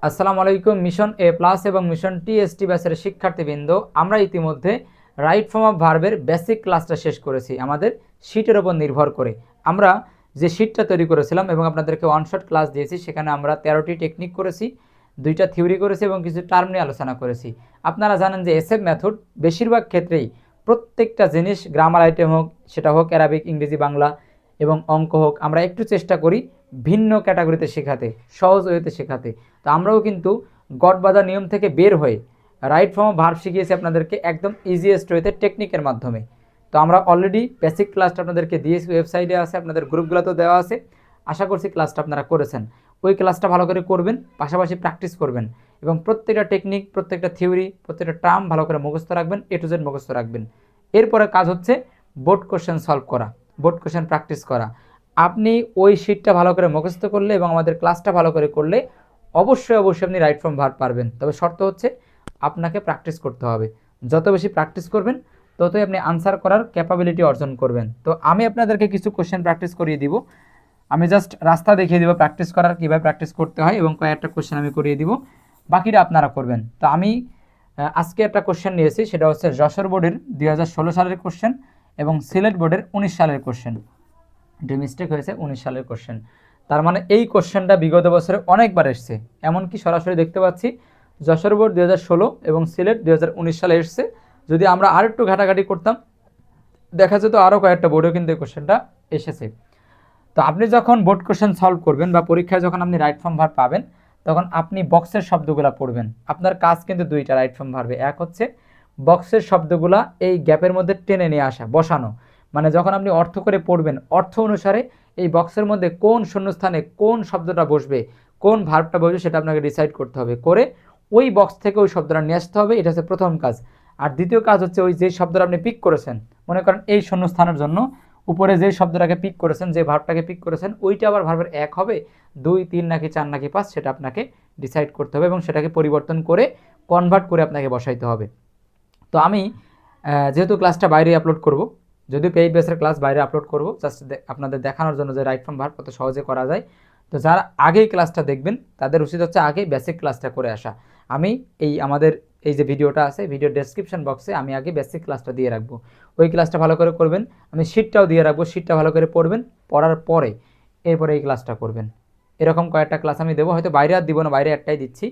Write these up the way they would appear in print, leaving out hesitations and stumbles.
আসসালামু আলাইকুম। মিশন এ প্লাস এবং মিশন টিএসটি ব্যাচের শিক্ষার্থীবৃন্দ, আমরা ইতিমধ্যে রাইট ফর্ম অফ ভার্বের বেসিক ক্লাসটা শেষ করেছি। আমাদের শিটের ওপর নির্ভর করে আমরা যে শিটটা তৈরি করেছিলাম এবং আপনাদেরকে ওয়ান শট ক্লাস দিয়েছি, সেখানে আমরা 13টি টেকনিক করেছি, 2টা থিওরি করেছি এবং কিছু টার্ম নিয়ে আলোচনা করেছি। আপনারা জানেন যে এসএফ মেথড বেশিরভাগ ক্ষেত্রেই প্রত্যেকটা জিনিস, গ্রামার আইটেম হোক, সেটা হোক অ্যারাবিক, ইংরেজি, বাংলা এবং অঙ্ক হোক, আমরা একটু চেষ্টা করি ভিন্ন ক্যাটাগরিতে শেখাতে, সহজ ওয়েতে শেখাতে। তো আমরাও কিন্তু গড বাঁধা নিয়ম থেকে বের হয়ে রাইট ফর্ম অফ ভার্ব শিখিয়েছি আপনাদেরকে একদম ইজিয়েস্ট ওয়েতে টেকনিকের মাধ্যমে। তো আমরা অলরেডি বেসিক ক্লাসটা আপনাদেরকে দিয়েছি, ওয়েবসাইটে আছে, আপনাদের গ্রুপগুলোতেও দেওয়া আছে। আশা করছি ক্লাসটা আপনারা করেছেন। ওই ক্লাসটা ভালো করে করবেন, পাশাপাশি প্র্যাকটিস করবেন এবং প্রত্যেকটা টেকনিক, প্রত্যেকটা থিওরি, প্রত্যেকটা টার্ম ভালো করে মুখস্থ রাখবেন, এ টু জেড মুখস্থ রাখবেন। এরপরে কাজ হচ্ছে বোর্ড কোশ্চেন সলভ করা, বোর্ড কোশ্চেন প্র্যাকটিস করা। আপনি ওই শিটটা ভালো করে মুখস্থ করলে এবং আমাদের ক্লাসটা ভালো করে করলে অবশ্যই আপনি রাইট ফর্ম ভার্ব পারবেন। তবে শর্ত হচ্ছে আপনাকে প্র্যাকটিস করতে হবে। যত বেশি প্র্যাকটিস করবেন ততই আপনি আনসার করার ক্যাপাবিলিটি অর্জন করবেন। তো আমি আপনাদেরকে কিছু কোশ্চেন প্র্যাকটিস করিয়ে দিব। আমি জাস্ট রাস্তা দেখিয়ে দিব প্র্যাকটিস করার, কীভাবে প্র্যাকটিস করতে হয়, এবং কয়েকটা কোশ্চেন আমি করিয়ে দিব, বাকিটা আপনারা করবেন। তো আমি আজকে একটা কোশ্চেন নিয়েছি, সেটা হচ্ছে যশোর বোর্ডের 2016 সালের কোশ্চেন এবং সিলেট বোর্ডের 19 সালের কোশ্চেন। এটা মিস্টেক হয়েছে, 19 সালের কোশ্চেন। তার মানে এই কোশ্চেনটা বিগত বছরে অনেকবার এসছে, এমনকি সরাসরি দেখতে পাচ্ছি যশোর বোর্ড 2016 এবং সিলেট 2019 সালে এসছে। যদি আমরা আর একটু ঘাটাঘাটি করতাম দেখা যেত আরও কয়েকটা বোর্ডেও কিন্তু এই কোশ্চেনটা এসেছে। তো আপনি যখন বোর্ড কোশ্চেন সলভ করবেন বা পরীক্ষায় যখন আপনি রাইট ফর্ম ভার্ব পাবেন, তখন আপনি বক্সের শব্দগুলো পড়বেন। আপনার কাজ কিন্তু দুইটা রাইট ফর্ম ভার্বে। এক হচ্ছে বক্সের শব্দগুলা এই গ্যাপের মধ্যে টেনে নিয়ে আসা, বসানো। মানে যখন আপনি অর্থ করে পড়বেন, অর্থ অনুসারে এই বক্সের মধ্যে কোন শূন্যস্থানে কোন শব্দটা বসবে, কোন ভার্বটা বসবে, সেটা আপনাকে ডিসাইড করতে হবে। করে ওই বক্স থেকে ওই শব্দটা নিয়ে আসতে হবে। এটা হচ্ছে প্রথম কাজ। আর দ্বিতীয় কাজ হচ্ছে ওই যে শব্দটা আপনি পিক করেছেন, মনে করেন এই শূন্যস্থানের জন্য উপরে যে শব্দটাকে পিক করেছেন, যে ভার্বটাকে পিক করেছেন, ওইটা আবার ভার্বের এক হবে, 2, 3 নাকি 4 নাকি 5, সেটা আপনাকে ডিসাইড করতে হবে এবং সেটাকে পরিবর্তন করে কনভার্ট করে আপনাকে বসাইতে হবে। তো আমি যেহেতু ক্লাসটা বাইরে আপলোড করব, যদিও পেইড বেসের ক্লাস বাইরে আপলোড করব, জাস্ট আপনাদের দেখানোর জন্য যে রাইট ফর্ম ভার্ব কত সহজে করা যায়। তো যারা আগেই ক্লাসটা দেখবেন তাদের উচিত হচ্ছে আগে বেসিক ক্লাসটা করে আসা। আমি আমাদের এই যে ভিডিওটা আছে, ভিডিও ডেসক্রিপশন বক্সে আমি আগে বেসিক ক্লাসটা দিয়ে রাখবো। ওই ক্লাসটা ভালো করে করবেন। আমি শিটটাও দিয়ে রাখবো, শিটটা ভালো করে পড়বেন, পড়ার পরে এরপরে এই ক্লাসটা করবেন। এরকম কয়েকটা ক্লাস আমি দেবো, হয়তো বাইরে আর দিব না, বাইরে একটাই দিচ্ছি।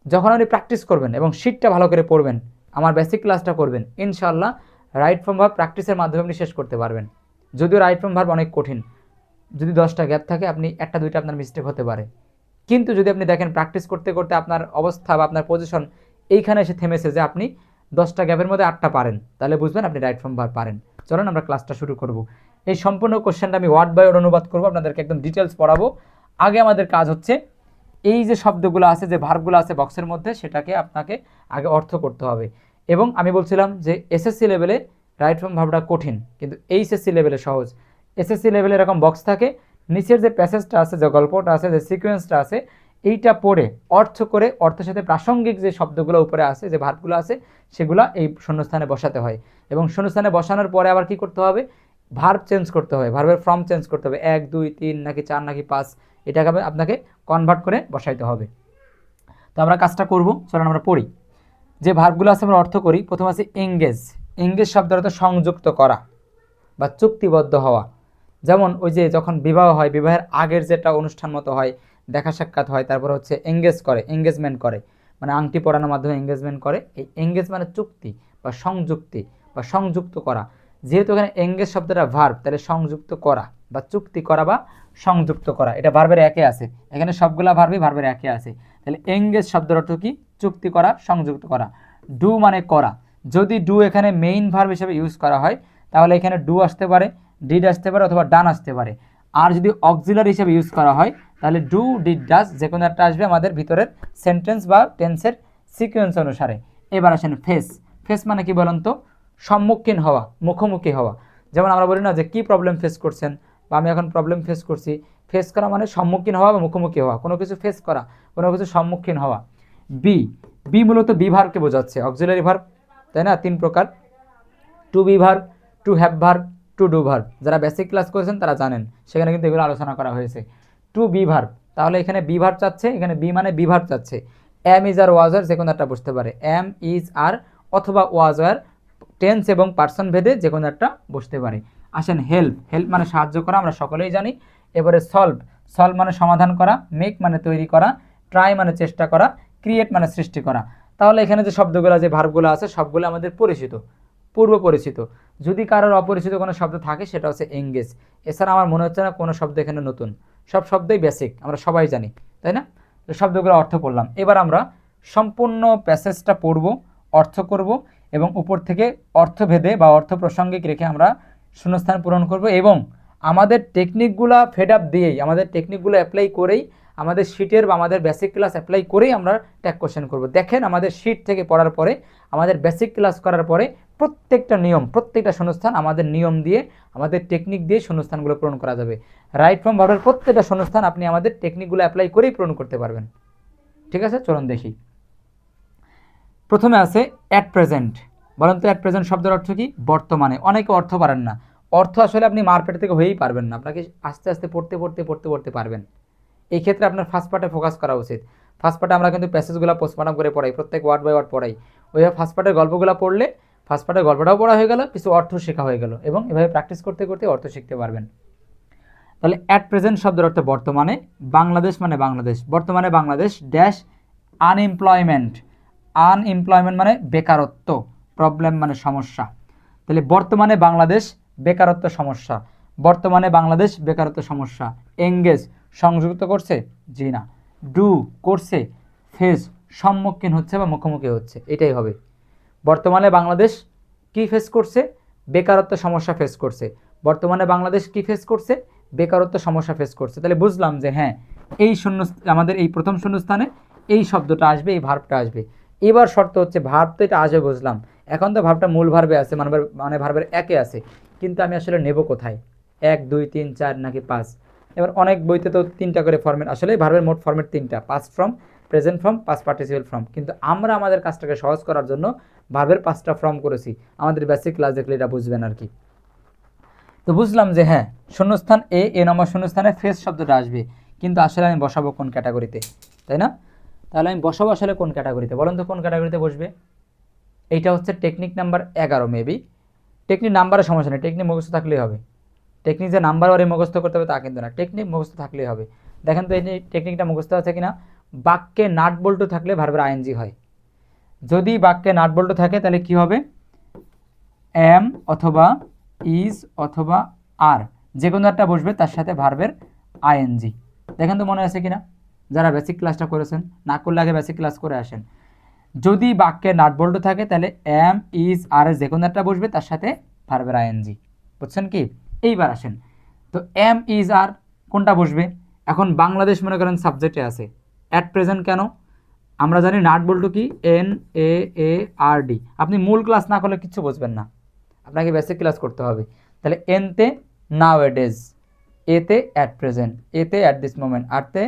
যখন আপনি প্র্যাকটিস করবেন এবং শিটটা ভালো করে পড়বেন, আমার বেসিক ক্লাসটা করবেন, ইনশাআল্লাহ রাইট ফর্ম ভার্ব প্র্যাকটিসের মাধ্যমে আপনি শেষ করতে পারবেন। যদিও রাইট ফর্ম ভার্ব অনেক কঠিন, যদি 10টা গ্যাপ থাকে আপনি 1টা 2টা আপনার মিস্টেক হতে পারে, কিন্তু যদি আপনি দেখেন প্র্যাকটিস করতে করতে আপনার অবস্থা বা আপনার পজিশন এইখানে এসে থেমেছে যে আপনি 10টা গ্যাপের মধ্যে 8টা পারেন, তাহলে বুঝবেন আপনি রাইট ফর্ম ভার্ব পারেন। চলুন আমরা ক্লাসটা শুরু করব। এই সম্পূর্ণ কোশ্চেনটা আমি ওয়ার্ড বাই ওয়ার্ড অনুবাদ করবো, আপনাদেরকে একদম ডিটেলস পড়াবো। আগে আমাদের কাজ হচ্ছে এই যে শব্দগুলো আছে, যে ভার্বগুলো আছে বক্সের মধ্যে, সেটাকে আপনাকে আগে অর্থ করতে হবে। এবং আমি বলছিলাম যে এসএসসি লেভেলে রাইট ফর্ম ভার্বটা কঠিন, কিন্তু এইচএসসি লেভেলে সহজ। এসএসসি লেভেলে এরকম বক্স থাকে, নিচের যে প্যাসেজটা আছে, যে গল্পটা আছে, যে সিকোয়েন্সটা আছে, এইটা পড়ে অর্থ করে অর্থের সাথে প্রাসঙ্গিক যে শব্দগুলো উপরে আছে, যে ভার্বগুলো আছে, সেগুলো এই শূন্যস্থানে বসাতে হয়। এবং শূন্যস্থানে বসানোর পরে আবার কি করতে হবে, ভার্ব চেঞ্জ করতে হবে, ভার্বের ফর্ম চেঞ্জ করতে হবে, 1, 2, 3 নাকি 4 নাকি 5, এটাকে আপনাকে কনভার্ট করে বসাইতে হবে। তো আমরা কাজটা করব, চলুন আমরা পড়ি। যে ভার্বগুলো আছে আমরা অর্থ করি। প্রথম আছে এঙ্গেজ। এঙ্গেজ শব্দের অর্থ সংযুক্ত করা বা চুক্তিবদ্ধ হওয়া। যেমন ওই যে যখন বিবাহ হয়, বিবাহের আগের যেটা অনুষ্ঠান মতো হয়, দেখা সাক্ষাৎ হয়, তারপর হচ্ছে এঙ্গেজ করে, এঙ্গেজমেন্ট করে, মানে আংটি পরানোর মাধ্যমে এঙ্গেজমেন্ট করে। এই এঙ্গেজ মানে চুক্তি বা সংযুক্তি বা সংযুক্ত করা। যেহেতু এখানে এঙ্গেজ শব্দটা ভার্ব, তাহলে সংযুক্ত করা বা চুক্তি করা বা সংযুক্ত করা, এটা ভার্বের একে আছে। এখানে সবগুলা ভার্বই ভার্বের একে আছে। তাহলে এঙ্গেজ শব্দের অর্থ কি, চুক্তি করা, সংযুক্ত করা। ডু মানে করা। যদি ডু এখানে মেইন ভার্ব হিসেবে ইউজ করা হয়, তাহলে এখানে ডু আসতে পারে, ডিড আসতে পারে, অথবা ডান আসতে পারে। আর যদি অক্সিলারি হিসেবে ইউজ করা হয়, তাহলে ডু, ডিড, ডাজ যে কোনো একটা আসবে আমাদের ভিতরের সেন্টেন্স বা টেন্সের সিকোয়েন্স অনুসারে। এবার আসেন ফেস। ফেস মানে কি বলেন তো, সম্মুখীন হওয়া, মুখোমুখি হওয়া। যেমন আমরা বলি না যে কি প্রবলেম ফেস করছেন, বা আমি এখন প্রবলেম ফেস করছি। ফেস করা মানে সম্মুখীন হওয়া বা মুখোমুখি হওয়া, কোনো কিছু ফেস করা, কোনো কিছু সম্মুখীন হওয়া। বি, বি মূলত বি ভার্বকে বোঝাচ্ছে, অক্সিলারি ভার্ব, তাই না? 3 প্রকার: to be verb, to have verb, to do verb. যারা বেসিক ক্লাস করেছেন তারা জানেন, সেখানে কিন্তু এগুলো আলোচনা করা হয়েছে। টু বি ভার্ব তাহলে এখানে বি ভার্ব চাচ্ছে, এখানে বি মানে বি ভার্ব চাচ্ছে। এম ইজ আর ওয়াজ আর যে কোনো একটা বসতে পারে, এম ইজ আর অথবা ওয়াজ আর টেন্স এবং পার্সন ভেদে যে কোনো একটা বসতে পারে। আসেন হেল্প, হেল্প মানে সাহায্য করা, আমরা সকলেই জানি। এবারে সলভ, সলভ মানে সমাধান করা, মেক মানে তৈরি করা, ট্রাই মানে চেষ্টা করা, ক্রিয়েট মানে সৃষ্টি করা। তাহলে এখানে যে শব্দগুলো, যে ভার্বগুলো আছে সবগুলো আমাদের পরিচিত, পূর্ব পরিচিত। যদি কারোর অপরিচিত কোনো শব্দ থাকে সেটা হচ্ছে এঙ্গেজ। এছাড়া আমার মনে হচ্ছে না কোনো শব্দ এখানে নতুন, সব শব্দই বেসিক, আমরা সবাই জানি, তাই না? তো শব্দগুলো অর্থ পড়লাম। এবার আমরা সম্পূর্ণ প্যাসেজটা পড়ব, অর্থ করব এবং উপর থেকে অর্থভেদে বা অর্থ প্রসঙ্গিক রেখে আমরা শূন্যস্থান পূরণ করব এবং আমাদের টেকনিকগুলো ফেড আপ দিয়েই, আমাদের টেকনিকগুলো অ্যাপ্লাই করেই, আমাদের শিটের বা আমাদের বেসিক ক্লাস অ্যাপ্লাই করেই আমরা ট্যাগ কোশ্চেন করব। দেখেন আমাদের শিট থেকে পড়ার পরে, আমাদের বেসিক ক্লাস করার পরে প্রত্যেকটা নিয়ম, প্রত্যেকটা শূন্যস্থান আমাদের নিয়ম দিয়ে, আমাদের টেকনিক দিয়ে শূন্যস্থানগুলো পূরণ করা যাবে। রাইট ফ্রম ভার্বের প্রত্যেকটা শূন্যস্থান আপনি আমাদের টেকনিকগুলো অ্যাপ্লাই করেই পূরণ করতে পারবেন। ঠিক আছে, চলুন দেখি। প্রথমে আছে অ্যাট প্রেজেন্ট। বলেন তো অ্যাট প্রেজেন্ট শব্দের অর্থ কি? বর্তমানে। অনেকে অর্থ পারেন না, অর্থ আসলে আপনি মারপেট থেকে হয়েই পারবেন না, আপনাকে আস্তে আস্তে পড়তে পারবেন। এই ক্ষেত্রে আপনার ফার্স্ট পার্টে ফোকাস করা উচিত। ফার্স্ট পার্টে আমরা কিন্তু প্যাসেজগুলো পোস্টমর্টম করে পড়াই, প্রত্যেক ওয়ার্ড বাই ওয়ার্ড পড়াই। ওইভাবে ফার্স্ট পার্টের গল্পগুলো পড়লে ফার্স্ট পার্টের গল্পটাও পড়া হয়ে গেল, কিছু অর্থ শেখা হয়ে গেল এবং এভাবে প্র্যাকটিস করতে করতে অর্থ শিখতে পারবেন। তাহলে অ্যাট প্রেজেন্ট শব্দের অর্থ বর্তমানে। বাংলাদেশ মানে বাংলাদেশ, বর্তমানে বাংলাদেশ ড্যাশ আনএমপ্লয়মেন্ট। আনএমপ্লয়মেন্ট মানে বেকারত্ব, প্রবলেম মানে সমস্যা। তাহলে বর্তমানে বাংলাদেশ বেকারত্ব সমস্যা, বর্তমানে বাংলাদেশ বেকারত্ব সমস্যা। এঙ্গেজ সংযুক্ত করছে? জি না। ডু করছে, ফেস সম্মুখীন হচ্ছে বা মুখোমুখি হচ্ছে, এটাই হবে। বর্তমানে বাংলাদেশ কি ফেস করছে? বেকারত্ব সমস্যা ফেস করছে। বর্তমানে বাংলাদেশ কি ফেস করছে? বেকারত্ব সমস্যা ফেস করছে। তাহলে বুঝলাম যে হ্যাঁ, এই শূন্য, আমাদের এই প্রথম শূন্যস্থানে এই শব্দটা আসবে, এই ভার্বটা আসবে। এবার শর্ত হচ্ছে ভার্ব তো এটা আসবে বুঝলাম, এখন তো ভার্বটা মূল ভার্বে আছে, মানে ভার্বের একে আছে, কিন্তু আমি আসলে নেব কোথায়? 1 2 3 4 নাকি 5? এবার অনেক বইতে তো 3টা করে ফর্মেট, আসলে ভার্বের মোট ফর্মেট 3টা, past form, present form, past participle form. কিন্তু আমরা আমাদের কাজটাকে সহজ করার জন্য ভার্বের 5টা ফর্ম করেছি। আমাদের বেসিক ক্লাস দেখলে এটা বুঝবেন আর কি। তো বুঝলাম যে হ্যাঁ, শূন্যস্থান এ নম্বর শূন্যস্থানে ফেস শব্দটা আসবে, কিন্তু আসলে আমি বসাবো কোন ক্যাটাগরিতে, তাই না? তাহলে আমি বসাবো আসলে কোন ক্যাটাগরিতে? বলুন তো কোন ক্যাটাগরিতে বসবে? এইটা হচ্ছে টেকনিক নাম্বার 11 মেবি। টেকনিক নাম্বারের সমস্যা নেই, টেকনিক মুখস্থ থাকলেই হবে। টেকনিক যে নাম্বার ওয়ারি মুখস্থ করতে হবে তা কিন্তু না, টেকনিক মুখস্থ থাকলেই হবে। দেখেন তো এই টেকনিকটা মুখস্থ আছে কিনা। বাক্যে নাট বল্টু থাকলে ভার্বের আইএনজি হয়। যদি বাক্যে নাট বল্টু থাকে তাহলে কি হবে? এম অথবা ইজ অথবা আর যে কোনো একটা বসবে, তার সাথে ভার্বের আইএনজি। দেখেন তো মনে আছে কিনা, যারা বেসিক ক্লাসটা করেছেন, না করলে আগে বেসিক ক্লাস করে আসেন। যদি বাক্যে নাট বল্টু থাকে তাহলে এম ইজ আর যে কোনো একটা বসবে, তার সাথে ভার্বের আইএনজি। বুঝছেন কি? এইবার আসেন তো এম ইজ আর কোনটা বসবে? এখন বাংলাদেশ মনে করেন সাবজেক্টে আছে, অ্যাট প্রেজেন্ট কেন? আমরা জানি নাট বল্টু কি, NAARD। আপনি মূল ক্লাস না করলে কিচ্ছু বুঝবেন না, আপনাকে বেসিক ক্লাস করতে হবে। তাহলে এনতে নাও এডেজ, এতে অ্যাট প্রেজেন্ট, এতে অ্যাট দিস মোমেন্ট, আরতে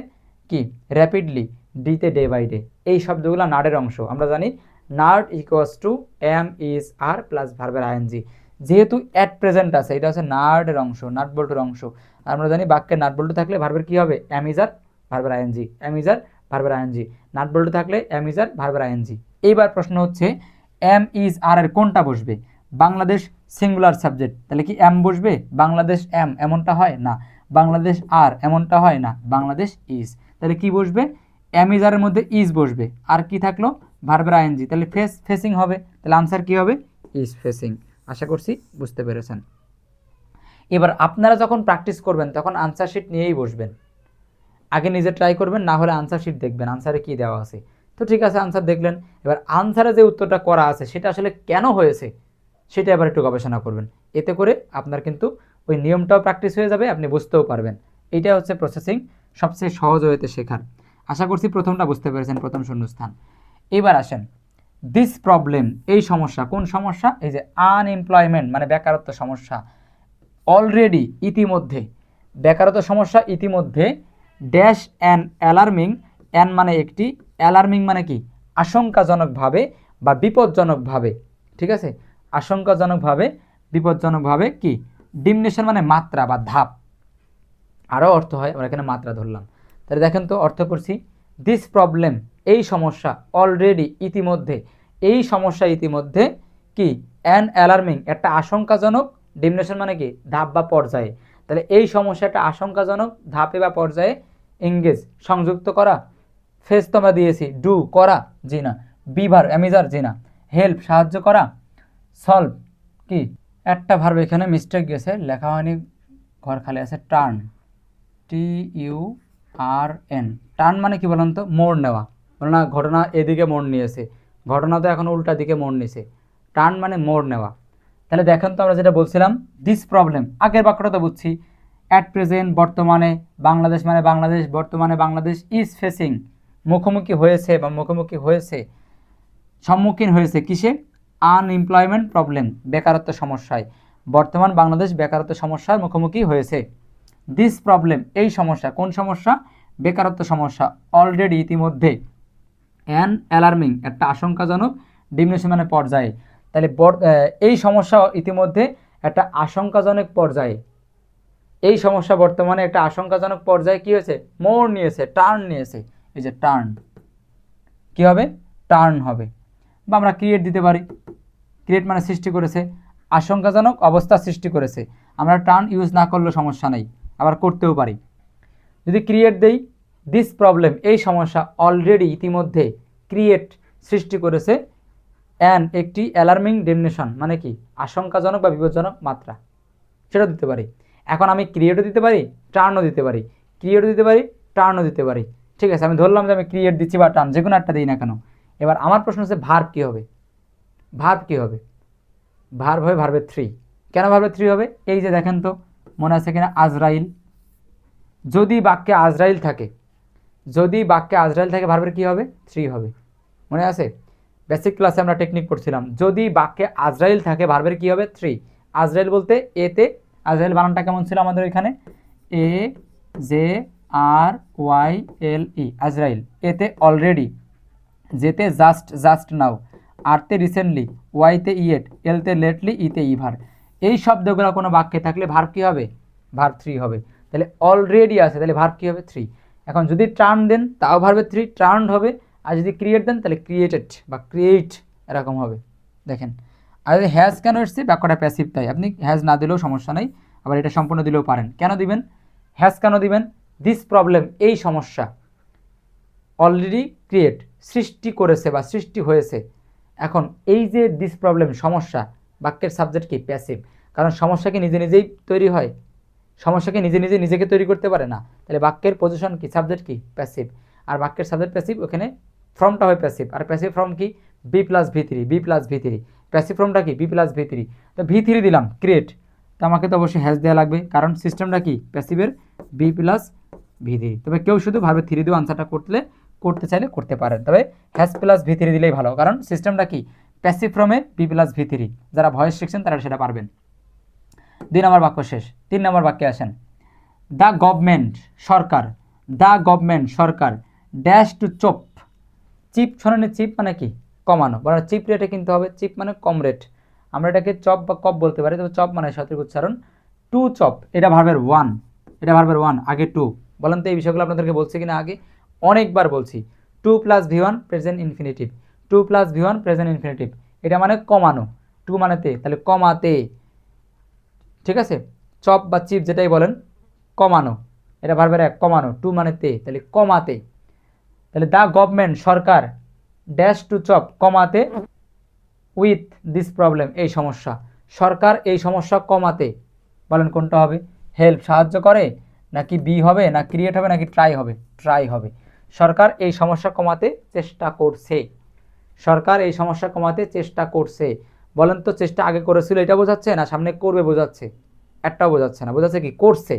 কি র্যাপিডলি, ডিতে ডে বাই ডে। এই শব্দগুলো নাটের অংশ। আমরা জানি নাট equals to am is are plus ভার্বের আইএনজি। যেহেতু অ্যাট প্রেজেন্ট আছে, এটা হচ্ছে নাটের অংশ, নাট বল্টুর অংশ। আমরা জানি বাক্যে নাট বল্টু থাকলে ভার্বের কি হবে? এম ইজ আর ভার্বের আইএনজি, এম ইজ আর ভার্বের আইএনজি। নাট বল্টু থাকলে এম ইজ আর ভার্বের আইএনজি। এইবার প্রশ্ন হচ্ছে এম ইজ আর এর কোনটা বসবে? বাংলাদেশ সিঙ্গুলার সাবজেক্ট, তাহলে কি এম বসবে? বাংলাদেশ এম এমনটা হয় না, বাংলাদেশ আর এমনটা হয় না, বাংলাদেশ ইজ। তাহলে কি বসবে? এম ইজ আরের মধ্যে ইজ বসবে, আর কি থাকলো? ভার্বের আইএনজি। তাহলে ফেসিং হবে, তাহলে আনসার কি হবে? Is facing. আশা করছি বুঝতে পেরেছেন। এবার আপনারা যখন প্র্যাকটিস করবেন তখন আনসার শিট নিয়েই বসবেন, আগে নিজে ট্রাই করবেন, না হলে আনসার শিট দেখবেন আনসারে কি দেওয়া আছে। তো ঠিক আছে, আনসার দেখলেন, এবার আনসারে যে উত্তরটা করা আছে সেটা আসলে কেন হয়েছে সেটা এবার একটু গবেষণা করবেন। এতে করে আপনার কিন্তু ওই নিয়মটাও প্র্যাকটিস হয়ে যাবে, আপনি বুঝতেও পারবেন। এইটা হচ্ছে প্রসেসিং সবচেয়ে সহজ হয়েতে শেখার। আশা করছি প্রথমটা বুঝতে পেরেছেন, প্রথম শূন্যস্থান। এবার আসেন দিস প্রবলেম, এই সমস্যা, কোন সমস্যা? এই যে আনএমপ্লয়মেন্ট মানে বেকারত্ব সমস্যা। অলরেডি ইতিমধ্যে, বেকারত্ব সমস্যা ইতিমধ্যে, ড্যাশ অ্যান অ্যালার্মিং, অ্যান মানে একটি, অ্যালার্মিং মানে কি আশঙ্কাজনকভাবে বা বিপজ্জনকভাবে, ঠিক আছে, আশঙ্কাজনকভাবে বিপজ্জনকভাবে কি, ডিমনেশন মানে মাত্রা বা ধাপ, আরও অর্থ হয়, আমরা এখানে মাত্রা ধরলাম। তাহলে দেখেন তো অর্থ করছি দিস প্রবলেম এই সমস্যা, অলরেডি ইতিমধ্যে, এই সমস্যা ইতিমধ্যে কি অ্যান অ্যালার্মিং একটা আশঙ্কাজনক, ডিমিনেশন মানে কি ধাপ বা পর্যায়ে, তাহলে এই সমস্যাটা আশঙ্কাজনক ধাপে বা পর্যায়ে এঙ্গেজ সংযুক্ত করা, ফেস তো আমরা দিয়েছি, ডু করা, জি না, বিভার অ্যামিজার, জি না, হেল্প সাহায্য করা, সলভ কি একটা ভার্ব এখানে মিস্টেক গেছে, লেখা হয়নি, ঘর খালি আছে, টার্ন, TURN, টার্ন মানে কি বলেন তো, মোড় নেওয়া, বলে না ঘটনা এদিকে মোড় নিয়েছে, ঘটনা তো এখন উল্টা দিকে মোড় নিছে, টার্ন মানে মোড় নেওয়া। তাহলে দেখেন তো আমরা যেটা বলছিলাম দিস প্রবলেম, আগের বাক্যটা তো বুঝছি, অ্যাট প্রেজেন্ট বর্তমানে, বাংলাদেশ মানে বাংলাদেশ, বর্তমানে বাংলাদেশ, ইজ ফেসিং মুখোমুখি হয়েছে বা মুখোমুখি হয়েছে, সম্মুখীন হয়েছে কিসে, আনএমপ্লয়মেন্ট প্রবলেম বেকারত্ব সমস্যায়, বর্তমান বাংলাদেশ বেকারত্ব সমস্যার মুখোমুখি হয়েছে। দিস প্রবলেম এই সমস্যা, কোন সমস্যা, বেকারত্ব সমস্যা, অলরেডি ইতিমধ্যে, অ্যান অ্যালার্মিং একটা আশঙ্কাজনক, ডিমিনেশন মানে পর্যায়ে, তাহলে এই সমস্যা ইতিমধ্যে একটা আশঙ্কাজনক পর্যায়ে, এই সমস্যা বর্তমানে একটা আশঙ্কাজনক পর্যায়ে কি হয়েছে, মোড় নিয়েছে, টার্ন নিয়েছে, এই যে টার্ন কি হবে, টার্ন হবে। বা আমরা ক্রিয়েট দিতে পারি, ক্রিয়েট মানে সৃষ্টি করেছে, আশঙ্কাজনক অবস্থা সৃষ্টি করেছে, আমরা টার্ন ইউজ না করলেও সমস্যা নেই, আবার করতেও পারি। যদি ক্রিয়েট দেই, দিস প্রবলেম এই সমস্যা, অলরেডি ইতিমধ্যে, ক্রিয়েট সৃষ্টি করেছে, অ্যান একটি অ্যালার্মিং ডিমিনেশন মানে কি আশঙ্কাজনক বা বিপজ্জনক মাত্রা, সেটা দিতে পারি। এখন আমি ক্রিয়েটও দিতে পারি, টার্নও দিতে পারি, ক্রিয়েটও দিতে পারি, টার্নও দিতে পারি, ঠিক আছে, আমি ধরলাম যে আমি ক্রিয়েট দিচ্ছি বা টার্ন যে কোনো একটা দিই না কেন। এবার আমার প্রশ্ন হচ্ছে ভার্ব কী হবে, ভার্ব কী হবে, ভার্ব হবে ভার্বের 3। কেন ভার্বের 3 হবে, এই যে দেখেন তো মনে আছে কিনা, আজরাইল, যদি বাক্যে আজরাইল থাকে, যদি বাক্যে আজরাইল থাকে ভার্বের কী হবে, 3 হবে, মনে আছে বেসিক ক্লাসে আমরা টেকনিক পড়ছিলাম, যদি বাক্যে আজরাইল থাকে ভার্বের কী হবে, 3। আজরাইল বলতে এতে, আজরাইল বানানটা কেমন ছিল আমাদের ওইখানে, AJRYLE, আজরাইল, এতে অলরেডি, যেতে জাস্ট, জাস্ট নাও, আরতে রিসেন্টলি, ওয়াইতে ইয়েট, এলতে লেটলি, ইতে ইভার, এই শব্দগুলো কোনো বাক্যে থাকলে ভার্ব কী হবে, ভার্ব 3 হবে। তাহলে অলরেডি আছে, তাহলে ভার্ব কী হবে, 3। এখন যদি টার্ন দেন তাও ভার্বের 3 টার্ন হবে, আর যদি ক্রিয়েট দেন তাহলে ক্রিয়েটেড বা ক্রিয়েট এরকম হবে। দেখেন, আর যদি হ্যাজ কেন এসছে, বাক্যটা প্যাসিভ, তাই আপনি হ্যাজ না দিলেও সমস্যা নেই, আবার এটা সম্পূর্ণ দিলেও পারেন। কেন দিবেন হ্যাজ, কেন দিবেন, দিস প্রবলেম এই সমস্যা, অলরেডি ক্রিয়েট সৃষ্টি করেছে বা সৃষ্টি হয়েছে। এখন এই যে দিস প্রবলেম সমস্যা, বাক্যের সাবজেক্ট কি, প্যাসিভ, কারণ সমস্যা কি নিজে নিজেই তৈরি হয়, সমস্যাকে নিজে নিজে নিজেকে তৈরি করতে পারে না, তাহলে বাক্যের পজিশন কি, সাবজেক্ট কি, প্যাসিভ, আর বাক্যের সাবজেক্ট প্যাসিভ, ওখানে ফর্মটা হয় প্যাসিভ, আর প্যাসিভ ফর্ম কি, B+V3, B+V3, প্যাসিভ ফর্মটা কি, B+V3, তো V3 দিলাম ক্রিয়েট, তো আমাকে তো অবশ্যই হ্যাজ দেওয়া লাগবে, কারণ সিস্টেমটা কি প্যাসিভের B+V3। তবে কেউ শুধু ভাবে 3 দিয়ে আনসারটা করতে চাইলে করতে পারেন, তবে হ্যাজ+V3 দিলেই ভালো, কারণ সিস্টেমটা কি প্যাসিভ ফর্মে B+V3, যারা ভয়েস শিখছেন তারা সেটা পারবেন। 2 নম্বর বাক্য শেষ, 3 নম্বর বাক্যে আসেন, দ্য গভর্নমেন্ট সরকার, দ্য গভর্নমেন্ট সরকার, ড্যাশ টু চপ, চিপ শোনেন, চিপ মানে কি কমানো, বলা চিপ রেটে কিনতে হবে, চিপ মানে কম রেট, আমরা এটাকে চপ বা কপ বলতে পারি, তবে চপ মানে সঠিক উচ্চারণ, টু চপ, এটা ভার্বের 1, এটা ভার্বের 1 আগে 2, বলেন তো এই বিষয়গুলো আপনাদেরকে বলছি কিনা আগে, অনেকবার বলছি। 2+V1 present infinitive, 2+V1 present infinitive, এটা মানে কমানো, 2 মানে তে, তাহলে কমাতে, ঠিক আছে, চপ বা চিপ যেটাই বলেন, কমানো, এটা ভার্বের 1, কমানো, 2 মানে তে, তাহলে কমাতে, তাহলে দ্য গভর্নমেন্ট সরকার, ড্যাশ টু চপ কমাতে, উইথ দিস প্রবলেম এই সমস্যা, সরকার এই সমস্যা কমাতে, বলেন কোনটা হবে, হেল্প সাহায্য করে, নাকি বি হবে, না ক্রিয়েট হবে, নাকি ট্রাই হবে, ট্রাই হবে, সরকার এই সমস্যা কমাতে চেষ্টা করছে, সরকার এই সমস্যা কমাতে চেষ্টা করছে, বলেন তো চেষ্টা আগে করেছিল এটা বোঝাচ্ছে না সামনে করবে বোঝাচ্ছে, একটাও বোঝাচ্ছে না, বোঝাচ্ছে কি করছে,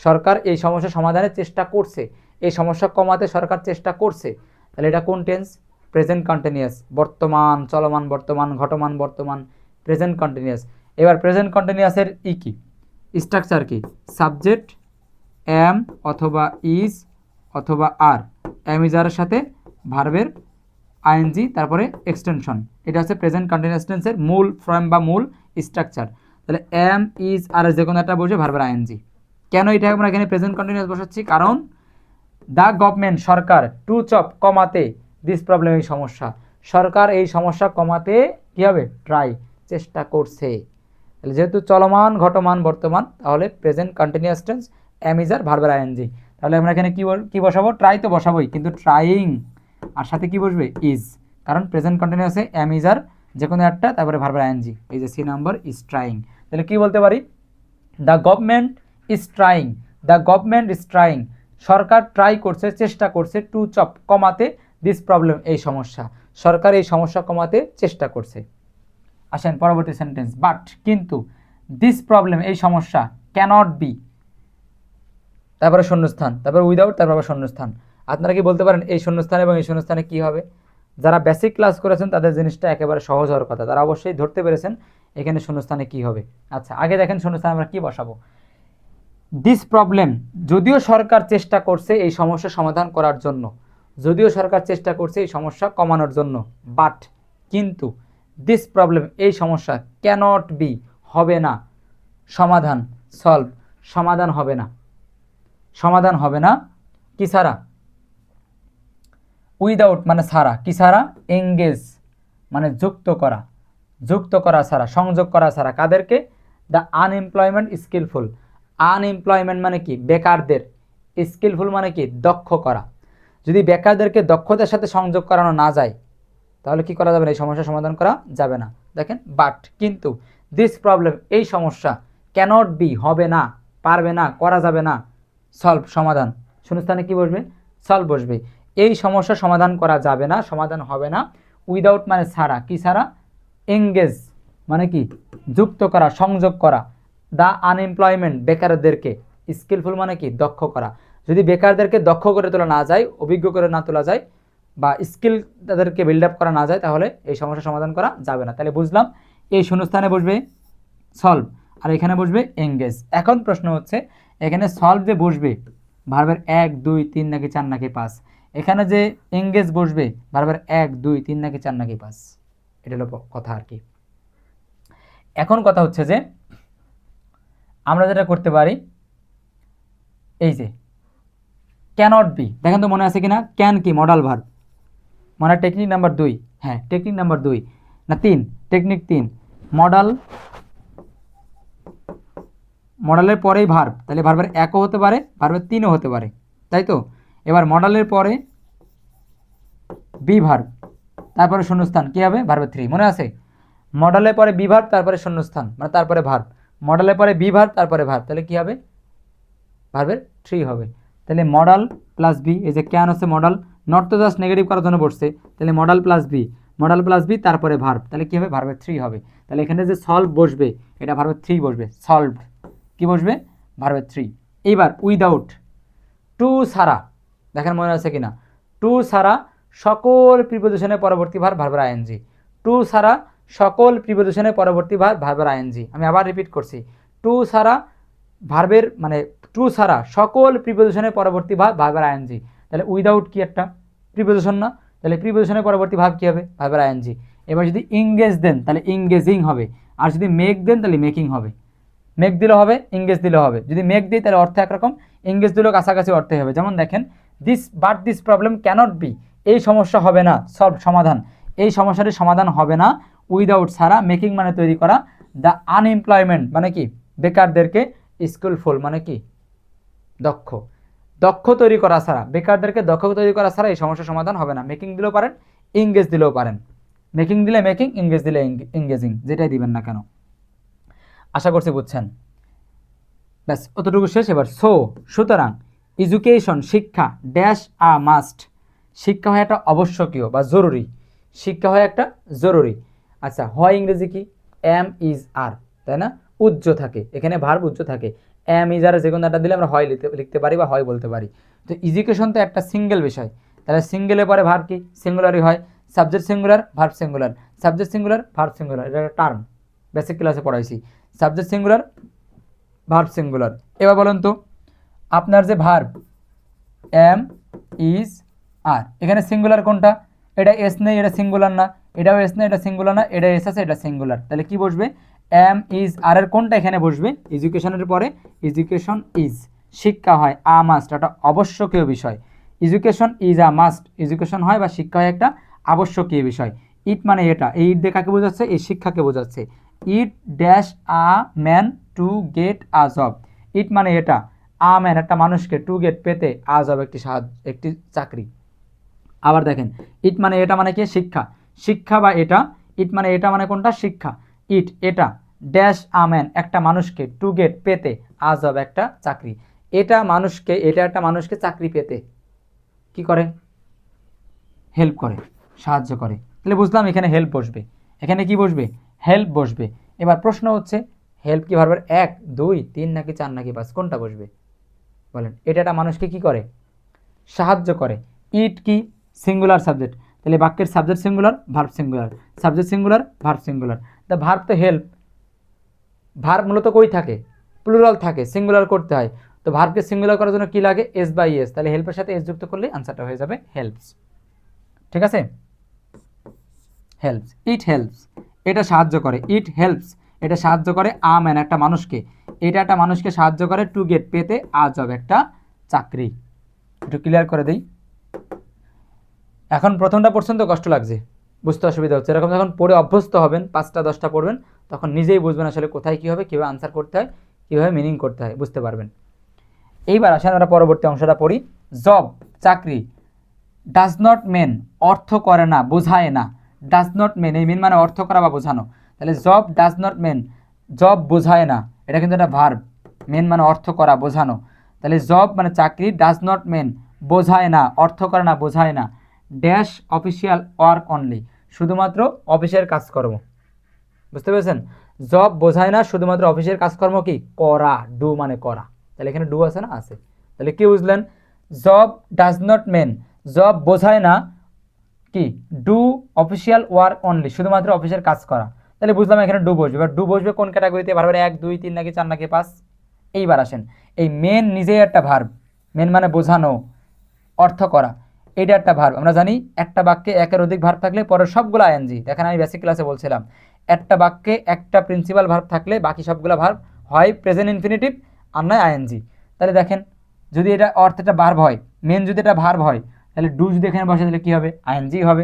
সরকার এই সমস্যা সমাধানের চেষ্টা করছে, এই সমস্যা কমাতে সরকার চেষ্টা করছে, তাহলে এটা কোন টেন্স, প্রেজেন্ট কন্টিনিউয়াস, বর্তমান চলমান বর্তমান ঘটমান বর্তমান, প্রেজেন্ট কন্টিনিউয়াস। এবার প্রেজেন্ট কন্টিনিউয়াসের কি স্ট্রাকচার কি, সাবজেক্ট এম অথবা ইজ অথবা আর, এম ইজ আরের সাথে ভার্বের আইএনজি তারপরে এক্সটেনশন, এটা হচ্ছে প্রেজেন্ট কন্টিনিউয়াস টেন্সের মূল ফর্ম বা মূল স্ট্রাকচার। তাহলে এম ইজ আর যে কোনো একটা বসে ভার্বের আইএনজি। কেন এটা আমরা এখানে প্রেজেন্ট কন্টিনিউয়াস বসাচ্ছি, কারণ দ্য গভর্নমেন্ট সরকার টু চপ কমাতে দিস প্রবলেম এই সমস্যা, সরকার এই সমস্যা কমাতে কী হবে ট্রাই চেষ্টা করছে। যেহেতু চলমান ঘটমান বর্তমান তাহলে present continuous tense am is are ভার্বের আইএনজি। তাহলে আমরা এখানে কি বসাবো ট্রাই তো বসাবোই, কিন্তু ট্রাইং আর সাথে কি বসবে ইজ, কারণ প্রেজেন্ট কন্টিনিউয়াসে এম ইজ আর যে কোনো একটা তারপরে ভার্বের আইএনজি, এই যে সি নাম্বার ইজ ট্রাইং। তাহলে কি বলতে পারি the government is trying, the government is trying Sarkar try করছে চেষ্টা করছে টু চপ কমাতে দিস প্রবলেম এই সমস্যা, সরকার এই সমস্যা কমাতে চেষ্টা করছে। আসেন পরবর্তী সেন্টেন্স, বাট কিন্তু দিস প্রবলেম এই সমস্যা ক্যানট বি, তারপরে শূন্যস্থান, তারপরে উইদাউট, তারপর আবার শূন্যস্থান। আপনারা কি বলতে পারেন এই শূন্যস্থান এবং এই শূন্যস্থানে কি হবে? যারা বেসিক ক্লাস করেছেন তাদের জিনিসটা একেবারে সহজ হওয়ার কথা, তারা অবশ্যই ধরতে পেরেছেন এখানে শূন্যস্থানে কি হবে। আচ্ছা আগে দেখেন শূন্যস্থানে আমরা কি বসাবো। দিস প্রবলেম, যদিও সরকার চেষ্টা করছে এই সমস্যা সমাধান করার জন্য, যদিও সরকার চেষ্টা করছে এই সমস্যা কমানোর জন্য, বাট কিন্তু দিস প্রবলেম এই সমস্যা ক্যানট বি হবে না সমাধান, সলভ সমাধান হবে না, সমাধান হবে না কি ছাড়া, উইদাউট মানে ছাড়া, কি ছাড়া, এঙ্গেজ মানে যুক্ত করা, যুক্ত করা ছাড়া, সংযোগ করা ছাড়া, কাদেরকে, দ্য আনএমপ্লয়মেন্ট স্কিলফুল, আনএমপ্লয়মেন্ট মানে কি বেকারদের, স্কিলফুল মানে কি দক্ষ করা, যদি বেকারদেরকে দক্ষতার সাথে সংযোগ করানো না যায় তাহলে কি করা যাবে না, এই সমস্যা সমাধান করা যাবে না। দেখেন বাট কিন্তু দিস প্রবলেম এই সমস্যা ক্যানট বি হবে না, পারবে না, করা যাবে না, সলভ সমাধান, শূন্যস্থানে কি বসবে সলভ বসবে, এই সমস্যা সমাধান করা যাবে না, সমাধান হবে না, উইদাউট মানে ছাড়া, কি ছাড়া, এঙ্গেজ মানে কি যুক্ত করা, সংযোগ করা, দ্য আনএমপ্লয়মেন্ট বেকারদেরকে, স্কিলফুল মানে কি দক্ষ করা, যদি বেকারদেরকে দক্ষ করে তোলা না যায়, অভিজ্ঞ করে না তোলা যায় বা স্কিল তাদেরকে বিল্ড আপ করা না যায় তাহলে এই সমস্যা সমাধান করা যাবে না। তাহলে বুঝলাম এই শূন্যস্থানে বসবে সলভ আর এখানে বসবে এঙ্গেজ। এখন প্রশ্ন হচ্ছে এখানে সলভ যে বসবে ভার্বের 1 2 3 নাকি 4 নাকি 5, এখানে যে এঙ্গেজ বসবে ভার্বের 1 2 3 নাকি 4 নাকি 5, এটা হলো কথা আর কি। এখন কথা হচ্ছে যে আমরা যেটা করতে পারি এই যে ক্যানট বি, দেখেন তো মনে আছে কিনা, ক্যান কি মডাল ভার্ব, মানে টেকনিক নাম্বার 2, হ্যাঁ টেকনিক নাম্বার 2 না 3, টেকনিক 3, মডাল, মডালের পরেই ভার্ব, তাহলে ভার্বের 1ও হতে পারে ভার্বের 3ও হতে পারে, তাই তো। এবার মডালের পরে বি ভার্ব তারপরে শূন্যস্থান কি হবে ভার্বের 3, মনে আছে, মডালের পরে বি ভার্ব তারপরে শূন্যস্থান মানে তারপরে ভার্ব, মডালের পরে বি ভার্ব তারপরে ভার্ব, তাহলে কি হবে ভার্বের 3 হবে। তাহলে মডাল প্লাস বি, এই যে ক্যান হচ্ছে মডাল, নট তো জাস্ট নেগেটিভ করার জন্য বসছে, তাহলে modal plus be, modal plus be তারপরে ভার্ব, তাহলে কি হবে ভার্বের 3 হবে। তাহলে এখানে যে সলভ বসবে এটা ভার্বের 3 বসবে, সলভ কি বসবে ভার্বের 3। এইবার উইদাউট টু ছাড়া, দেখেন মনে আছে কিনা, টু ছাড়া সকল প্রিপোজিশনের পরবর্তী ভার্ব ভার্বের আইএনজি, টু ছাড়া সকল প্রিপোজিশনের পরবর্তী ভার্ব ভার্বের আইএনজি। আমি আবার রিপিট করছি, টু ছাড়া ভার্বের মানে টু ছাড়া সকল প্রিপোজিশনের পরবর্তী ভার্ব ভার্বের আইএনজি। তাহলে উইদাউট কি একটা প্রিপোজিশন না, তাহলে প্রিপোজিশনের পরবর্তী ভার্ব কি হবে ভার্বের আইএনজি। এবার যদি ইংগেজ দেন তাহলে ইংগেজিং হবে, আর যদি মেক দেন তাহলে মেকিং হবে, মেক দিলে হবে ইংগেজ দিলে হবে, যদি মেক দিই তাহলে অর্থ একরকম, ইংগেজ দিলেও কাছাকাছি অর্থে হবে। যেমন দেখেন this but this problem cannot be, এই সমস্যা হবে না, সলভ সমাধান, এই সমস্যাটির সমাধান হবে না উইদাউট ছাড়া, মেকিং মানে তৈরি করা, দ্য আনএমপ্লয়মেন্ট মানে কি বেকারদেরকে, স্কিলফুল মানে কি দক্ষ, দক্ষ তৈরি করা ছাড়া, বেকারদেরকে দক্ষ তৈরি করা ছাড়া এই সমস্যার সমাধান হবে না। মেকিং দিলেও পারেন ইংগেজ দিলেও পারেন, মেকিং দিলে মেকিং, ইংগেজ দিলে ইংগেজিং, যেটাই দিবেন না কেন। আশা করছি বুঝছেন, ব্যাস অতটুকু শেষ। এবার সুতরাং এডুকেশন শিক্ষা ড্যাশ আ মাস্ট, শিক্ষা হয় একটা আবশ্যকীয় বা জরুরি, শিক্ষা হয় একটা জরুরি। আচ্ছা হয় ইংরেজি কি এম ইজ আর, তাই না, উজ্জ থাকে, এখানে ভার্ব উজ্জ থাকে, এম ইজ আর যে কোনো একটা দিলে আমরা হয় লিখতে পারি বা হয় বলতে পারি। তো এডুকেশন তো একটা সিঙ্গেল বিষয়, তাহলে সিঙ্গেলের পরে ভার্ব কি সিঙ্গুলারই হয়, subject singular verb singular, subject singular verb singular, এটা একটা টার্ম বেসিক ক্লাসে পড়াইছি, সাবজেক্ট সিঙ্গুলার ভার্ব সিঙ্গুলার। এবার বলুন তো আপনার যে ভার্ব এম ইজ আর, এখানে সিঙ্গুলার কোনটা, এটা এস নেই এটা সিঙ্গুলার না, এটাও এস নেই এটা সিঙ্গুলার না, এটা এস আছে এটা সিঙ্গুলার, তাহলে কি বসবে এম ইজ আর এর কোনটা এখানে বসবে, এডুকেশনের পরে এডুকেশন ইজ, শিক্ষা হয় আ মাস্ট একটা আবশ্যকীয় বিষয়, education is a must, education হয় বা শিক্ষা হয় একটা আবশ্যকীয় বিষয়। ইট মানে এটা, এই ইট দিয়ে কাকে বোঝাচ্ছে? এই শিক্ষাকে বোঝাচ্ছে। It dash a man to get a job, it মানে এটা, আ ম্যান একটা মানুষকে, টু গেট পেতে, আ জব একটি একটি চাকরি। আবার দেখেন, ইট মানে এটা মানে কি? শিক্ষা, শিক্ষা বা এটা, ইট মানে এটা মানে কোনটা? শিক্ষা। ইট এটা, ড্যাশ আ ম্যান একটা মানুষকে, টু গেট পেতে, আ জব একটা চাকরি। এটা মানুষকে, এটা একটা মানুষকে চাকরি পেতে কি করে? হেল্প করে, সাহায্য করে। তাহলে বুঝলাম এখানে হেল্প বসবে, এখানে কি বসবে? হেল্প বসবে। এবার প্রশ্ন হচ্ছে হেল্প কি ভার্বের 1, 2, 3 নাকি 4 নাকি 5 কোনটা বসবে বলেন? এটা একটা মানুষকে কি করে? সাহায্য করে। ইট কি? সিঙ্গুলার সাবজেক্ট, তাহলে বাক্যের subject singular, verb singular, subject singular, verb singular. The verb তো হেল্প, ভার্ব মূলত কই থাকে? প্লুরাল থাকে, সিঙ্গুলার করতে হয়। তো ভার্বকে সিঙ্গুলার করার জন্য কি লাগে? এস বাই এস, তাহলে হেল্পের সাথে এস যুক্ত করলে আনসারটা হয়ে যাবে হেল্পস। ঠিক আছে, হেল্পস। ইট হেল্পস, এটা সাহায্য করে। ইট হেল্পস, এটা সাহায্য করে আ ম্যান একটা মানুষকে, এটা একটা মানুষকে সাহায্য করে টু গেট পেতে আ জব একটা চাকরি। একটু ক্লিয়ার করে দেই। এখন প্রথমটা পর্যন্ত কষ্ট লাগছে, বুঝতে অসুবিধা হচ্ছে। এরকম যখন পড়ে অভ্যস্ত হবেন, 5টা 10টা পড়বেন, তখন নিজেই বুঝবেন আসলে কোথায় কী হবে, কীভাবে আনসার করতে হয়, কীভাবে মিনিং করতে হয়, বুঝতে পারবেন। এইবার আসেন আমরা পরবর্তী অংশটা পড়ি। জব চাকরি, ডাজ নট মেন অর্থ করে না, বোঝায় না। ডাজ নট মেন, এই মেন মানে অর্থ করা বা বোঝানো। তাহলে job does not mean, job বোঝায় না, এটা কিন্তু একটা ভার্ব। মেন মানে অর্থ করা, বোঝানো। তাহলে জব মানে চাকরি, ডাজ নট মেন বোঝায় না, অর্থ করে না, বোঝায় না। ড্যাশ অফিসিয়াল ওয়ার্ক অনলি, শুধুমাত্র অফিসের কাজকর্ম। বুঝতে পেরেছেন? জব বোঝায় না, শুধুমাত্র অফিসের কাজকর্ম কি করা, ডু মানে করা। তাহলে এখানে ডু আছে না? আছে। তাহলে কি বুঝলেন? Job does not mean, job বোঝায় না কি ডু অফিসিয়াল ওয়ার্ক অনলি, শুধুমাত্র অফিসের কাজ করা। তাহলে বুঝলাম এখানে ডু বসবে। এবার ডু বসবে কোন ক্যাটাগরিতে? ভার্বের 1, 2, 3 নাকি 4 নাকি 5? এইবার আসেন, এই মেন নিজেই একটা ভার্ব, মেন মানে বোঝানো, অর্থ করা, এটা একটা ভার্ব। আমরা জানি একটা বাক্যে একের অধিক ভার্ব থাকলে পরের সবগুলো আইএনজি। দেখেন আমি বেসিক ক্লাসে বলছিলাম, একটা বাক্যে একটা প্রিন্সিপাল ভার্ব থাকলে বাকি সবগুলো ভার্ব হয় প্রেজেন্ট ইনফিনিটিভ আর নয় আইএনজি। তাহলে দেখেন, যদি এটা অর্থটা ভার্ব হয়, মেন যদি এটা ভার্ব হয়, তাহলে ডু যদি এখানে বসে তাহলে কী হবে? আইএনজি হবে।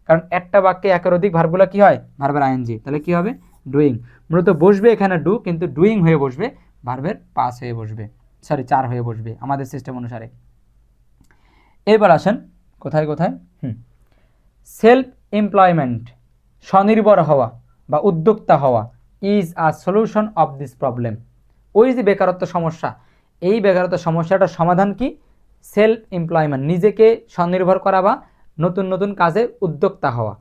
কারণ একটা বাক্যে একের অধিক ভার্বগুলো কী হয়? ভার্বের আইএনজি। তাহলে কী হবে? ডুইং। মূলত বসবে এখানে ডু, কিন্তু ডুইং হয়ে বসবে, ভার্বের 5 হয়ে বসবে, সরি 4 হয়ে বসবে আমাদের সিস্টেম অনুসারে। এবার আসেন কোথায় কোথায়, সেলফ এমপ্লয়মেন্ট, স্বনির্ভর হওয়া বা উদ্যোক্তা হওয়া, is a solution of this problem. ওই যে বেকারত্ব সমস্যা, এই বেকারত্ব সমস্যাটার সমাধান কি? সেলফ এমপ্লয়মেন্ট, নিজেকে স্বনির্ভর করা বা নতুন নতুন কাজে উদ্যোক্তা হওয়া।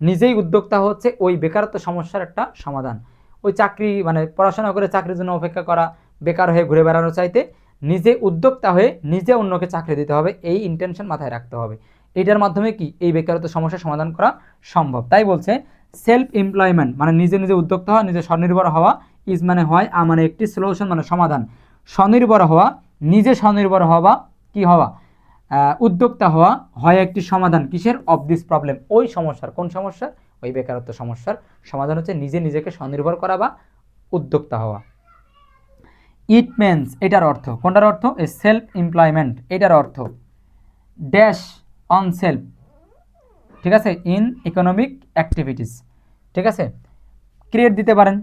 নিজেই উদ্যোক্তা হচ্ছে ওই বেকারত্ব সমস্যার একটা সমাধান। ওই চাকরি মানে পড়াশোনা করে চাকরির জন্য অপেক্ষা করা, বেকার হয়ে ঘুরে বেড়ানোর চাইতে নিজে উদ্যোক্তা হয়ে নিজে অন্যকে চাকরি দিতে হবে, এই ইন্টেনশন মাথায় রাখতে হবে। এটার মাধ্যমে কি এই বেকারত্ব সমস্যার সমাধান করা সম্ভব। তাই বলছে সেলফ এমপ্লয়মেন্ট মানে নিজে নিজে উদ্যোক্তা হওয়া, নিজে স্বনির্ভর হওয়া, ইজ মানে হয়, মানে একটি সলিউশন মানে সমাধান। স্বনির্ভর হওয়া, নিজে স্বনির্ভর হওয়া বা কী হওয়া? উদ্যোক্তা হওয়া হয় একটি সমাধান। কিসের? অফ দিস প্রবলেম, ওই সমস্যার। কোন সমস্যার? ওই বেকারত্ব সমস্যার সমাধান হচ্ছে নিজে নিজেকে স্বনির্ভর করা বা উদ্যোক্তা হওয়া। ইট মিনস, এটার অর্থ, কোনটার অর্থ? এই সেলফ এমপ্লয়মেন্ট, এটার অর্থ ড্যাশ অন সেলফ, ঠিক আছে, ইন ইকোনমিক অ্যাক্টিভিটিস। ঠিক আছে, ক্রিয়েট দিতে পারেন,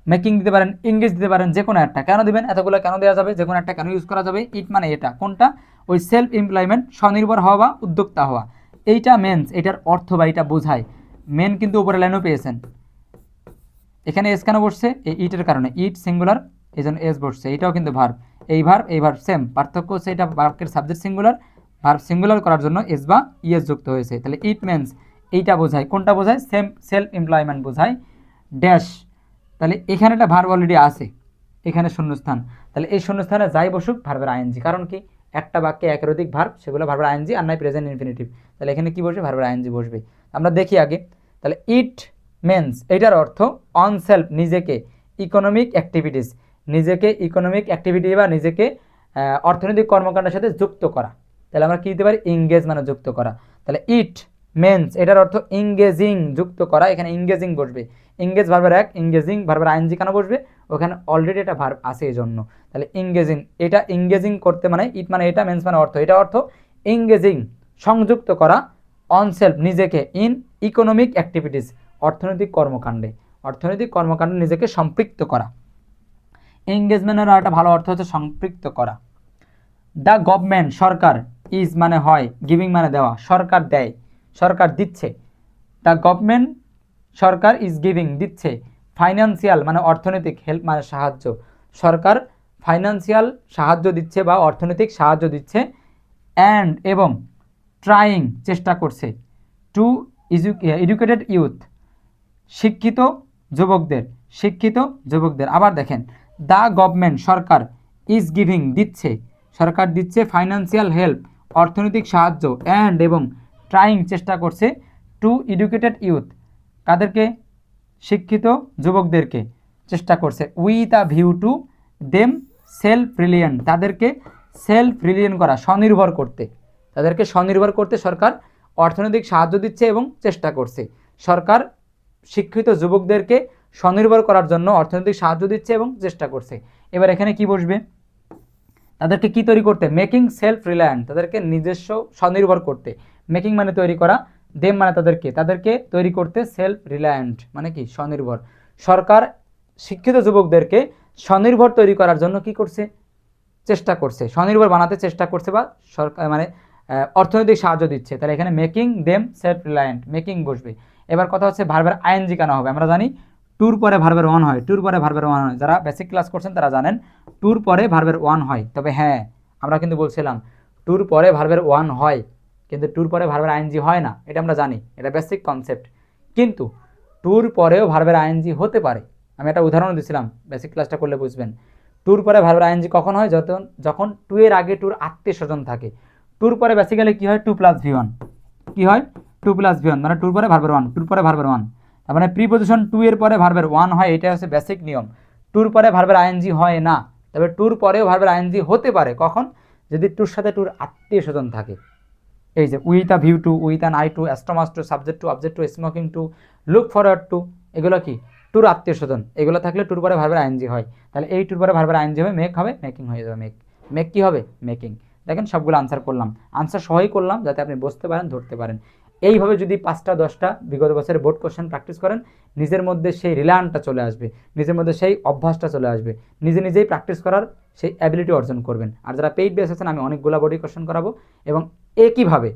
মেকিং দিতে পারেন, ইংলিশ দিতে পারেন, যে কোনো একটা। কেন দিবেন? এতগুলো কেন দেওয়া যাবে? যে কোনো একটা কেন ইউজ করা যাবে? ইট মানে এটা, কোনটা? ওই সেলফ এমপ্লয়মেন্ট, স্বনির্ভর হওয়া বা উদ্যোক্তা হওয়া। এইটা মেন্স, এটার অর্থ বা এটা বোঝায়। মেন কিন্তু উপরে লাইনও পেয়েছেন, এখানে এস কেন বসছে? এই ইটের কারণে, ইট সিঙ্গুলার এই জন্য এস বসছে। এইটাও কিন্তু ভার্ব, এই ভার্ব সেম, পার্থক্য হচ্ছে এটা বাক্যের সাবজেক্ট সিঙ্গুলার, ভার্ব সিঙ্গুলার করার জন্য এস বা ইএস যুক্ত হয়েছে। তাহলে ইট মিনস এইটা বোঝায়, কোনটা বোঝায়? সেলফ এমপ্লয়মেন্ট বোঝায়। ড্যাশ, তাহলে এখানে একটা ভার্ব অলরেডি আছে, এখানে শূন্যস্থান, তাহলে এই শূন্যস্থানে যাই বসুক ভার্বের আইএনজি। কারণ কি? একটা বাক্যে একের অধিক ভার্ব, সেগুলো ভার্বের আইএনজি আর নাই প্রেজেন্ট ইনফিনিটিভ। তাহলে এখানে কি বসবে? ভার্বের আইএনজি বসবে। আমরা দেখি আগে। তাহলে ইট মেন্স, এটার অর্থ অন সেলফ, নিজেকে, ইকোনমিক অ্যাক্টিভিটিস, নিজেকে ইকোনমিক অ্যাক্টিভিটি বা নিজেকে অর্থনৈতিক কর্মকাণ্ডের সাথে যুক্ত করা। তাহলে আমরা কি দিতে পারি? এঙ্গেজ মানে যুক্ত করা। তাহলে ইট মেন্স, এটার অর্থ এঙ্গেজিং, যুক্ত করা। এখানে এঙ্গেজিং বসবে, এঙ্গেজ ভার্বের 1, এঙ্গেজিং ভার্বের আইএনজি কেন বসবে? ওখানে অলরেডি একটা ভার্ব আছে এই জন্য। তাহলে এঙ্গেজিং, এটা এঙ্গেজিং করতে মানে, ইট মানে এটা, মেন্স মানে অর্থ, এটা অর্থ এঙ্গেজিং সংযুক্ত করা, অন সেলফ নিজেকে, ইন ইকোনমিক অ্যাক্টিভিটিস অর্থনৈতিক কর্মকাণ্ডে নিজেকে সম্পৃক্ত করা। এঙ্গেজমেন্টের আর একটা ভালো অর্থ হচ্ছে সম্পৃক্ত করা। দ্য গভর্নমেন্ট সরকার, ইজ মানে হয়, গিভিং মানে দেওয়া, সরকার দেয়, সরকার দিচ্ছে। The government Sarkar is giving দিচ্ছে, ফাইন্যান্সিয়াল মানে অর্থনৈতিক, হেল্প মানে সাহায্য, সরকার ফাইন্যান্সিয়াল সাহায্য দিচ্ছে বা অর্থনৈতিক সাহায্য দিচ্ছে, অ্যান্ড এবং ট্রাইং চেষ্টা করছে, টু এডুকেটেড ইউথ শিক্ষিত যুবকদের। আবার দেখেন, the government Sarkar, is giving দিচ্ছে, সরকার দিচ্ছে, ফাইন্যান্সিয়াল হেল্প অর্থনৈতিক সাহায্য, অ্যান্ড এবং ট্রাইং চেষ্টা করছে, টু এডুকেটেড ইউথ কাদেরকে, শিক্ষিত যুবকদেরকে চেষ্টা করছে, with a view to them self reliant তাদেরকে সেলফ রিলিয়েন্ট করা, স্বনির্ভর করতে, তাদেরকে স্বনির্ভর করতে সরকার অর্থনৈতিক সাহায্য দিচ্ছে এবং চেষ্টা করছে। সরকার শিক্ষিত যুবকদেরকে স্বনির্ভর করার জন্য অর্থনৈতিক সাহায্য দিচ্ছে এবং চেষ্টা করছে। এবার এখানে কি বসবে, তাদেরকে কি তৈরি করতে, মেকিং সেলফ রিলায়েন্ট তাদেরকে নিজস্ব স্বনির্ভর করতে, মেকিং মানে তৈরি করা, দেম মানে তাদেরকে তৈরি করতে, সেলফ রিলায়েন্ট মানে কি স্বনির্ভর। সরকার শিক্ষিত যুবকদেরকে স্বনির্ভর তৈরি করার জন্য কি করছে, চেষ্টা করছে, স্বনির্ভর বানাতে চেষ্টা করছে বা সরকার মানে অর্থনৈতিক সাহায্য দিচ্ছে। তাহলে এখানে making them self reliant, making বসবে। এবার কথা হচ্ছে ভার্বের আইএনজি কেন হবে, আমরা জানি টুর পরে ভার্বের ওয়ান হয়, যারা বেসিক ক্লাস করছেন তারা জানেন টুর পরে ভার্বের ওয়ান হয়। তবে হ্যাঁ, আমরা কিন্তু বলছিলাম টুর পরে ভার্বের ওয়ান হয়, কিন্তু টুর পরে ভার্বের আইএনজি হয় না, এটা আমরা জানি, এটা বেসিক কনসেপ্ট। কিন্তু টুর পরেও ভার্বের আইএনজি হতে পারে। আমি একটা উদাহরণ দিয়েছিলাম, বেসিক ক্লাসটা করলে বুঝবেন। টুর পরে ভার্বের আইএনজি কখন হয়, যখন টু এর আগে টুর আত্মীয় স্বজন থাকে। টুর পরে বেসিক্যালি কি হয়, 2+V1, কি হয় 2+V1 মানে টুর পরে ভার্বের ওয়ান, তার মানে প্রিপোজিশন টু এর পরে ভার্বের ওয়ান হয়, এটা হচ্ছে বেসিক নিয়ম। টুর পরে ভার্বের আইএনজি হয় না, তবে টুর পরেও ভার্বের আইএনজি হতে পারে কখন, যদি টুর সাথে টুর আত্মীয় স্বজন থাকে। এই যে with a view to, with an eye to, অ্যাস্ট্রোমাস to, subject to, object to, smoking to, look forward to, এগুলো কি টুর আত্মীয় স্বজন, এগুলো থাকলে টুর পরে ভার্বের আইএনজি হয়। তাহলে এই টুর পরে ভার্বের আইএনজি হবে, মেক হবে, মেকিং হয়ে যাবে, মেক কি হবে, মেকিং। দেখেন সবগুলো আনসার করলাম, আনসার সহই করলাম যাতে আপনি বুঝতে পারেন, ধরতে পারেন। এইভাবে যদি 5টা 10টা বিগত বছরের বোর্ড কোশ্চেন প্র্যাকটিস করেন, নিজের মধ্যে সেই রিলায়েন্টটা চলে আসবে, নিজের মধ্যে সেই অভ্যাসটা চলে আসবে, নিজেই প্র্যাকটিস করার সেই অ্যাবিলিটি অর্জন করবেন। আর যারা পেইড বেস আছেন, আমি অনেকগুলো বোর্ডই কোশ্চেন করাবো, এবং একইভাবে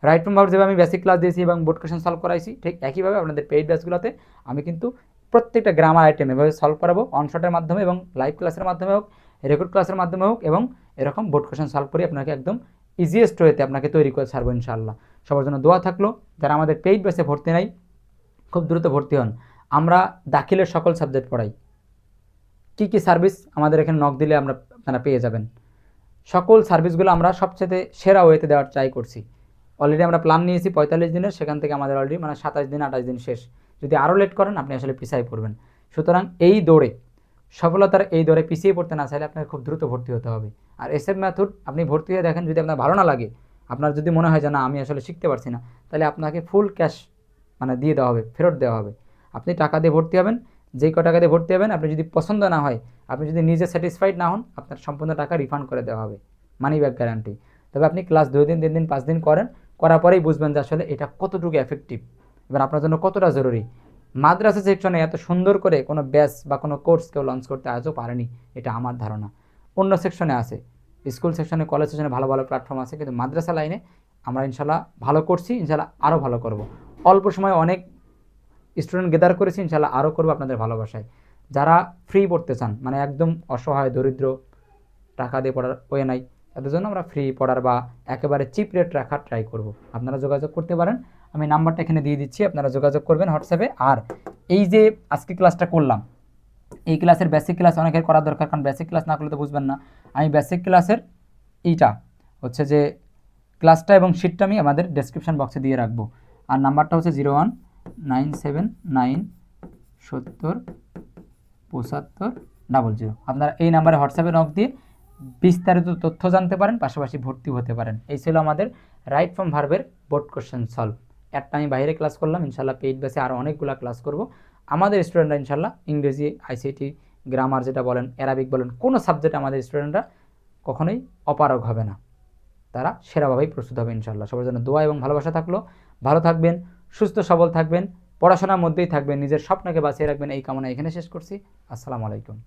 রাইট ফ্রম ভার্ব যেভাবে আমি বেসিক ক্লাস দিয়েছি এবং বোর্ড কোশ্চেন সলভ করাইছি, ঠিক একইভাবে আপনাদের পেইড ব্যাচগুলোতে আমি কিন্তু প্রত্যেকটা গ্রামার আইটেম এভাবে সলভ করাবো, অনশটের মাধ্যমে এবং লাইভ ক্লাসের মাধ্যমে হোক, রেকর্ড ক্লাসের মাধ্যমে হোক, এবং এরকম বোর্ড কোশ্চেন সলভ করে আপনাকে একদম ইজিয়েস্ট ওয়েতে আপনাকে তৈরি করে ছাড়বো ইনশাআল্লাহ। সবার জন্য দোয়া থাকলো। যারা আমাদের পেইড ব্যাচে ভর্তি নাই, খুব দ্রুত ভর্তি হন। আমরা দাখিলের সকল সাবজেক্ট পড়াই। কি সার্ভিস আমাদের এখানে নক দিলে আপনারা পেয়ে যাবেন। সকল সার্ভিসগুলো আমরা সবচেয়ে সেরা ওয়েতে দেওয়ার ট্রাই করছি। অলরেডি আমরা প্ল্যান নিয়েছি 45 দিনের, সেখান থেকে আমাদের অলরেডি 27 দিন 28 দিন শেষ। যদি আরও লেট করেন আপনি আসলে পিছিয়ে পড়বেন। সুতরাং এই দৌড়ে, সফলতার এই দৌড়ে পিছিয়ে পড়তে না চাইলে আপনাকে খুব দ্রুত ভর্তি হতে হবে। আর এসএফ মেথড আপনি ভর্তি হয়ে দেখেন, যদি আপনার ভালো না লাগে, আপনার যদি মনে হয় যে না আমি আসলে শিখতে পারছি না, তাহলে আপনাকে ফুল ক্যাশ দিয়ে দেওয়া হবে, ফেরত দেওয়া হবে। আপনি টাকা দিয়ে ভর্তি হবেন, যেই টাকা দিয়ে ভর্তি হবেন, আপনি যদি পছন্দ না হয়, আপনি যদি নিজে স্যাটিসফাইড না হন, আপনার সম্পূর্ণ টাকা রিফান্ড করে দেওয়া হবে, মানি ব্যাক গ্যারান্টি। তবে আপনি ক্লাস 2 দিন 3 দিন 5 দিন করার পরেই বুঝবেন যে আসলে এটা কতটুকু এফেক্টিভ, এবার আপনার জন্য কতটা জরুরি। মাদ্রাসা সেকশনে এত সুন্দর করে কোনো ব্যাচ বা কোনো কোর্স কেউ লঞ্চ করতে আজও পারেনি, এটা আমার ধারণা। অন্য সেকশনে আছে, স্কুল সেকশনে, কলেজ সেকশনে ভালো ভালো প্ল্যাটফর্ম আছে, কিন্তু মাদ্রাসা লাইনে আমরা ইনশাল্লাহ ভালো করছি, ইনশাল্লাহ আরও ভালো করব। অল্প সময়ে অনেক স্টুডেন্ট গেদার করেছি, ইনশাল্লাহ আরও করবো আপনাদের ভালোবাসায়। যারা ফ্রি পড়তে চান, একদম অসহায় দরিদ্র, টাকা দিয়ে পড়ার ওয়ে নাই, তাদের জন্য আমরা ফ্রি পড়ার বা একেবারে চিপ রেট রাখার ট্রাই করব। আপনারা যোগাযোগ করতে পারেন, আমি নাম্বারটা এখানে দিয়ে দিচ্ছি, আপনারা যোগাযোগ করবেন হোয়াটসঅ্যাপে। আর এই যে আজকে ক্লাসটা করলাম, এই ক্লাসের বেসিক ক্লাস অনেকের করার দরকার, কারণ বেসিক ক্লাস না করলে তো বুঝবেন না। আমি বেসিক ক্লাসের এইটা হচ্ছে যে ক্লাসটা এবং শিটটা আমি আমাদের ডেসক্রিপশন বক্সে দিয়ে রাখবো। আর নাম্বারটা হচ্ছে 01979707500। আপনারা এই নাম্বারে হোয়াটসঅ্যাপে নক দিয়ে বিস্তারিত তথ্য জানতে পারেন, পাশাপাশি ভর্তি হতে পারেন। এই ছিল আমাদের রাইট ফ্রম ভার্বের বোর্ড কোশ্চেন সলভ। একটা আমি বাইরে ক্লাস করলাম, ইনশাল্লাহ পেইড বেসে আরও অনেকগুলো ক্লাস করব। আমাদের স্টুডেন্টরা ইনশাল্লাহ ইংরেজি, আইসিটি, গ্রামার যেটা বলেন, অ্যারাবিক বলেন, কোনো সাবজেক্টে আমাদের স্টুডেন্টরা কখনোই অপারগ হবে না। তারা সেরাভাবেই প্রস্তুত হবে ইনশাআল্লাহ। সবার জন্য দোয়া এবং ভালোবাসা থাকলো। ভালো থাকবেন, সুস্থ সবল থাকবেন, পড়াশোনার মধ্যেই থাকবেন, নিজের স্বপ্নকে বাঁচিয়ে রাখবেন, এই কামনা এখানে শেষ করছি। আসসালামু আলাইকুম।